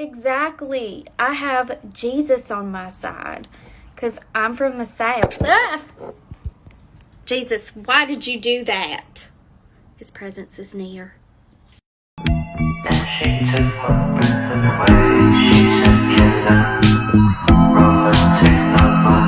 Exactly. I have Jesus on my side because I'm from the South. Ah! Jesus, why did you do that? His presence is near. She took my breath away. She's a killer, romantic lover.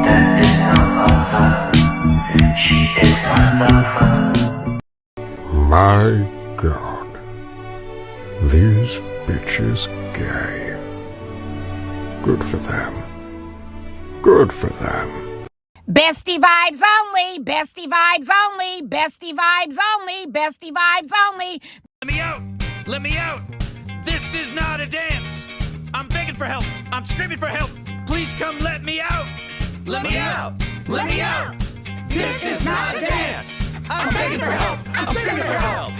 That is not love. She is my lover. My God, these bitches gay. Good for them. Good for them. Bestie vibes only, bestie vibes only, bestie vibes only, bestie vibes only. Let me out! Let me out! This is not a dance! I'm begging for help! I'm screaming for help! Please come let me out! Let me out! Let me out! This is not a dance! I'm begging for help! I'm screaming for help!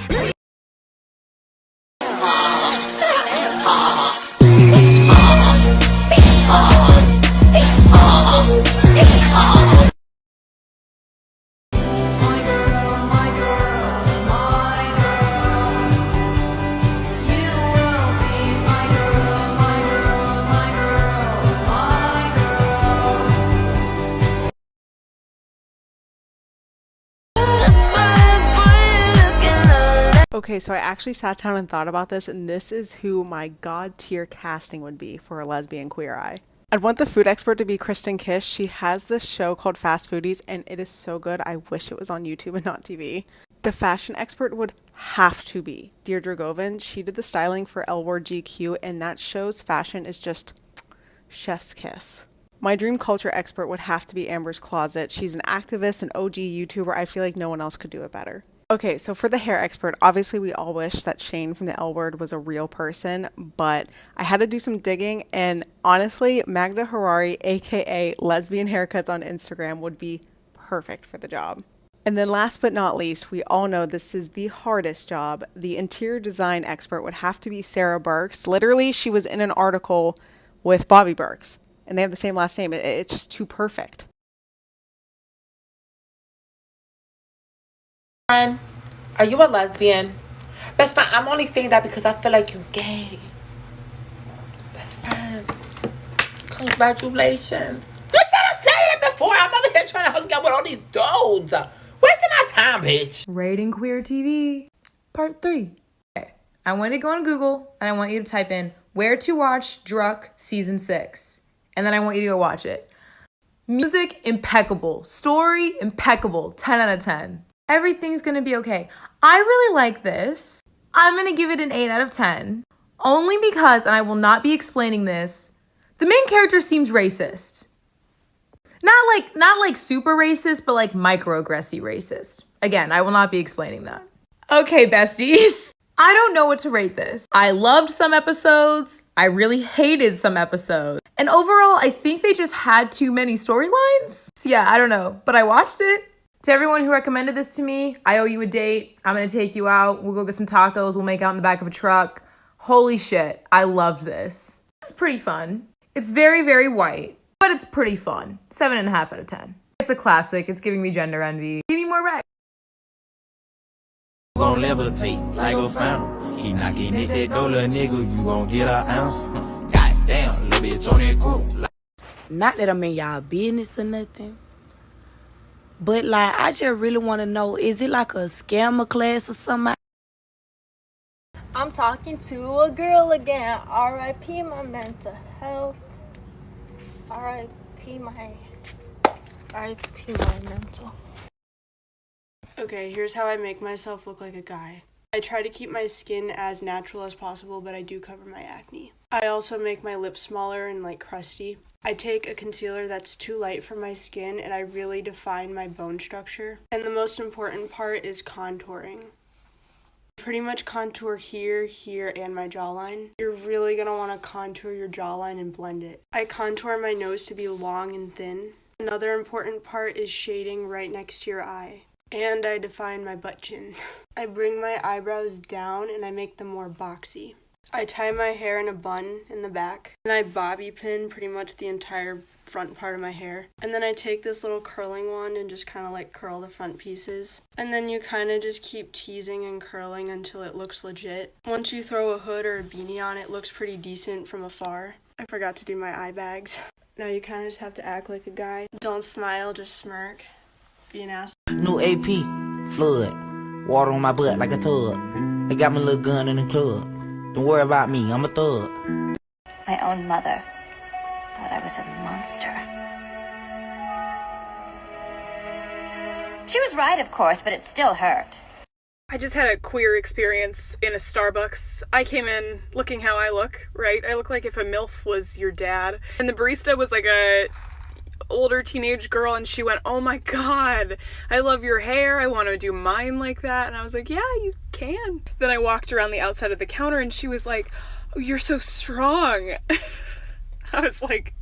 Okay, so I actually sat down and thought about this, and this is who my god tier casting would be for a lesbian Queer Eye. I'd want the food expert to be Kristen Kish. She has this show called Fast Foodies, and it is so good. I wish it was on YouTube and not TV. The fashion expert would have to be Deirdre Govan. She did the styling for L Word GQ, and that show's fashion is just chef's kiss. My dream culture expert would have to be Amber's Closet. She's an activist, an OG YouTuber. I feel like no one else could do it better. Okay, so for the hair expert, obviously we all wish that Shane from the L Word was a real person, but I had to do some digging, and honestly, Magda Harari, aka Lesbian Haircuts on Instagram, would be perfect for the job. And then last but not least, we all know this is the hardest job. The interior design expert would have to be Sarah Burks. Literally, she was in an article with Bobby Burks, and they have the same last name. It's just too perfect. Friend, are you a lesbian? Best friend, I'm only saying that because I feel like you're gay. Best friend, congratulations. You should have said it before. I'm over here trying to hook up with all these dudes. Wasting my time, bitch. Rating Queer TV, Part 3. Okay, I want you to go on Google, and I want you to type in Where to Watch Druck Season 6. And then I want you to go watch it. Music, impeccable. Story, impeccable. 10 out of 10. Everything's gonna be okay. I really like this. I'm gonna give it an 8 out of 10. Only because, and I will not be explaining this, the main character seems racist. Not like super racist, but like microaggressive racist. Again, I will not be explaining that. Okay, besties. I don't know what to rate this. I loved some episodes. I really hated some episodes. And overall, I think they just had too many storylines. So yeah, I don't know, but I watched it. To everyone who recommended this to me, I owe you a date. I'm gonna take you out. We'll go get some tacos. We'll make out in the back of a truck. Holy shit, I loved this. It's pretty fun. It's very, very white, but it's pretty fun. 7.5 out of 10. It's a classic. It's giving me gender envy. Give me more rec. Gon' levitate like a phantom. Keep knocking at that door, little nigga, you gon' get an ounce. Goddamn, little bitch on that cool. Not that I'm in y'all business or nothing. But, like, I just really want to know, is it like a scammer class or something? I'm talking to a girl again. R.I.P. my mental health. R.I.P. my mental. Okay, here's how I make myself look like a guy. I try to keep my skin as natural as possible, but I do cover my acne. I also make my lips smaller and like crusty. I take a concealer that's too light for my skin and I really define my bone structure. And the most important part is contouring. Pretty much contour here, here, and my jawline. You're really gonna wanna contour your jawline and blend it. I contour my nose to be long and thin. Another important part is shading right next to your eye. And I define my butt chin. I bring my eyebrows down and I make them more boxy. I tie my hair in a bun in the back, and I bobby pin pretty much the entire front part of my hair. And then I take this little curling wand and just kind of like curl the front pieces. And then you kind of just keep teasing and curling until it looks legit. Once you throw a hood or a beanie on, it looks pretty decent from afar. I forgot to do my eye bags. Now you kind of just have to act like a guy. Don't smile, just smirk. Be an ass. New AP, flood. Water on my butt like a tub. I got my little gun in the club. Don't worry about me, I'm a thug. My own mother thought I was a monster. She was right, of course, but it still hurt. I just had a queer experience in a Starbucks. I came in looking how I look, right? I look like if a MILF was your dad. And the barista was like a older teenage girl, and she went, "Oh my god, I love your hair, I want to do mine like that." And I was like, "Yeah, you can." Then I walked around the outside of the counter and she was like, "Oh, you're so strong." I was like,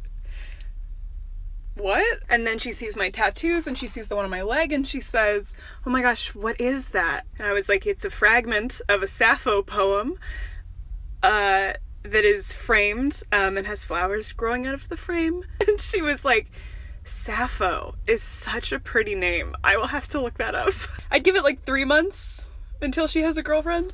what? And then she sees my tattoos and she sees the one on my leg and she says, "Oh my gosh, what is that?" And I was like, "It's a fragment of a Sappho poem that is framed and has flowers growing out of the frame." And she was like, "Sappho is such a pretty name. I will have to look that up." I'd give it like 3 months until she has a girlfriend.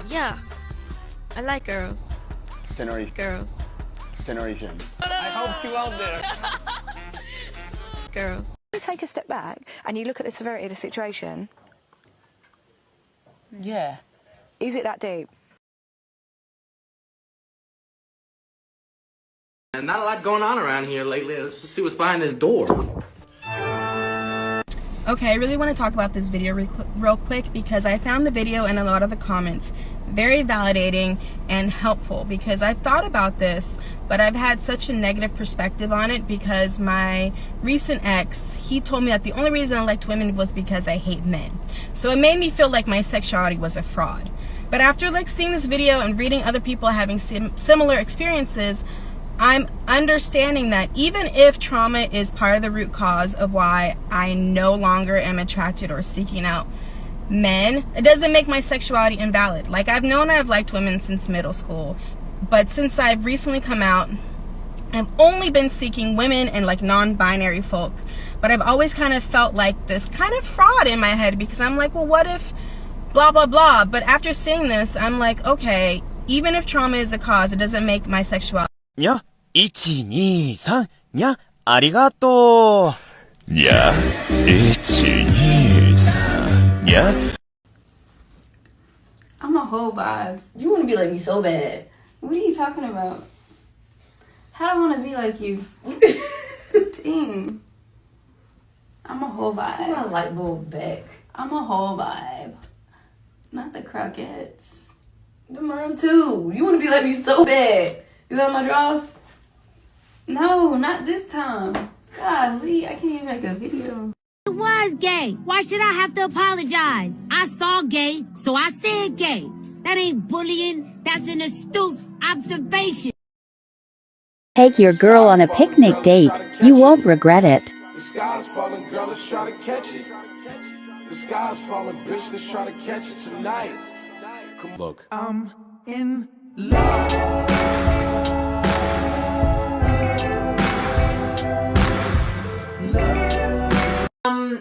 Yeah, I like girls. Generation. Girls. Generation. I helped you out there. Girls. You take a step back and you look at the severity of the situation. Yeah. Is it that deep? Not a lot going on around here lately. Let's just see what's behind this door. Okay, I really want to talk about this video real quick because I found the video and a lot of the comments very validating and helpful, because I've thought about this, but I've had such a negative perspective on it because my recent ex, he told me that the only reason I liked women was because I hate men. So it made me feel like my sexuality was a fraud. But after like seeing this video and reading other people having similar experiences, I'm understanding that even if trauma is part of the root cause of why I no longer am attracted or seeking out men, it doesn't make my sexuality invalid. Like, I've known I've liked women since middle school, but since I've recently come out, I've only been seeking women and like non-binary folk. But I've always kind of felt like this kind of fraud in my head because I'm like, well, what if blah, blah, blah. But after seeing this, I'm like, okay, even if trauma is the cause, it doesn't make my sexuality. にゃ、1、2、3、にゃ、ありがとう。にゃ、1、2、3、にゃ。I'm a whole vibe. You want to be like me so bad. What are you talking about? How do I want to be like you? Dang. I'm a whole vibe. I got a light bulb back. I'm a whole vibe. Not the croquettes. The mom too. You want to be like me so bad. You got my drawers? No, not this time. Golly, I can't even make a video. It was gay. Why should I have to apologize? I saw gay, so I said gay. That ain't bullying. That's an astute observation. Take your girl on a picnic date. You won't regret it. The sky's falling, girl, let's try to catch it. The sky's falling, bitch, let's try to catch it tonight. Come look. I'm in love.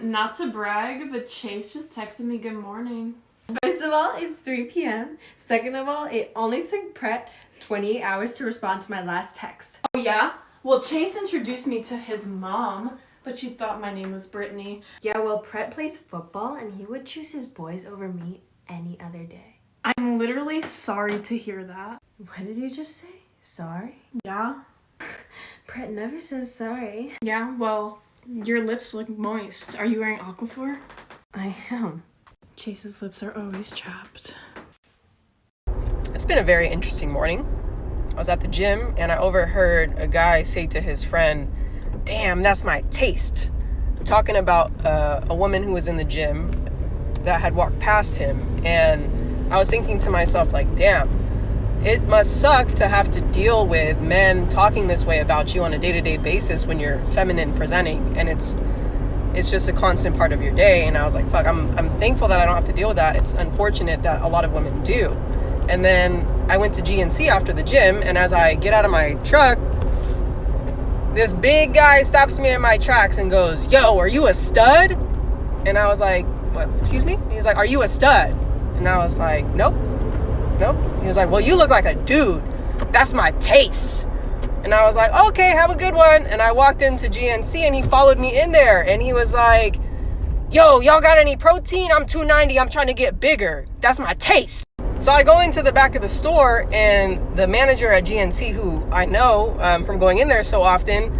Not to brag, but Chase just texted me good morning. First of all, it's 3 p.m. Second of all, it only took Brett 28 hours to respond to my last text. Oh yeah? Well, Chase introduced me to his mom, but she thought my name was Brittany. Yeah, well, Brett plays football and he would choose his boys over me any other day. I'm literally sorry to hear that. What did you just say? Sorry? Yeah. Brett never says sorry. Yeah, well, Your lips look moist. Are you wearing Aquaphor? I am. Chase's lips are always chapped. It's been a very interesting morning. I was at the gym and I overheard a guy say to his friend, "Damn, that's my taste." Talking about a woman who was in the gym that had walked past him. And I was thinking to myself, like, damn, it must suck to have to deal with men talking this way about you on a day-to-day basis when you're feminine presenting, and it's just a constant part of your day. And I was like, fuck, I'm thankful that I don't have to deal with that. It's unfortunate that a lot of women do. And then I went to GNC after the gym, and as I get out of my truck, this big guy stops me in my tracks and goes, "Yo, are you a stud?" And I was like, "What? Excuse me?" He's like, "Are you a stud?" And I was like, "Nope. He was like, "Well, you look like a dude. That's my taste." And I was like, "Okay, have a good one." And I walked into GNC and he followed me in there and he was like, "Yo, y'all got any protein? I'm 290. I'm trying to get bigger. That's my taste." So I go into the back of the store and the manager at GNC, who I know from going in there so often,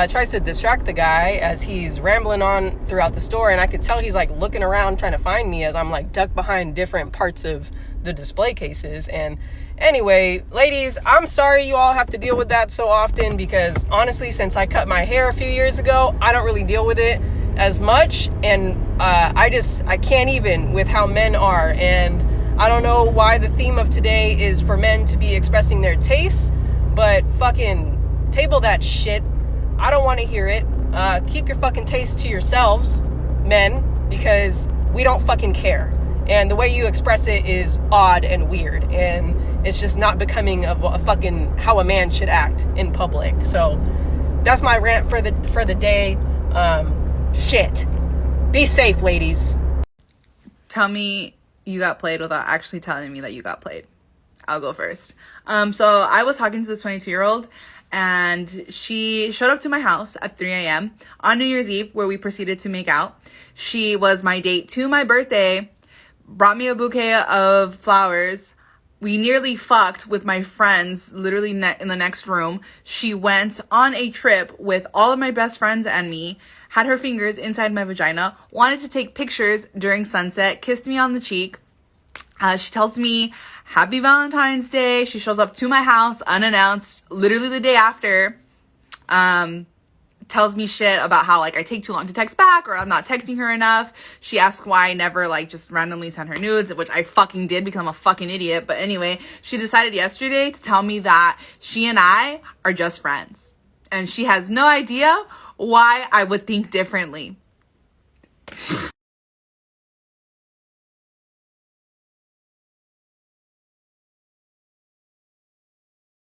tries to distract the guy as he's rambling on throughout the store. And I could tell he's like looking around trying to find me as I'm like ducked behind different parts of the display cases. And anyway, ladies, I'm sorry you all have to deal with that so often, because honestly, since I cut my hair a few years ago, I don't really deal with it as much. And I can't even with how men are. And I don't know why the theme of today is for men to be expressing their tastes, but fucking table that shit. I don't want to hear it. Keep your fucking taste to yourselves, men, because we don't fucking care. And the way you express it is odd and weird, and it's just not becoming of a fucking how a man should act in public. So that's my rant for the day. Shit. Be safe, ladies. Tell me you got played without actually telling me that you got played. I'll go first. So I was talking to this 22-year-old and she showed up to my house at 3 a.m. on New Year's Eve, where we proceeded to make out. She was my date to my birthday, brought me a bouquet of flowers. We nearly fucked with my friends, literally in the next room. She went on a trip with all of my best friends and me, had her fingers inside my vagina, wanted to take pictures during sunset, kissed me on the cheek. She tells me Happy Valentine's Day. She shows up to my house unannounced, literally the day after. Tells me shit about how like I take too long to text back, or I'm not texting her enough. She asked why I never like just randomly sent her nudes, which I fucking did because I'm a fucking idiot. But anyway, she decided yesterday to tell me that she and I are just friends. And she has no idea why I would think differently.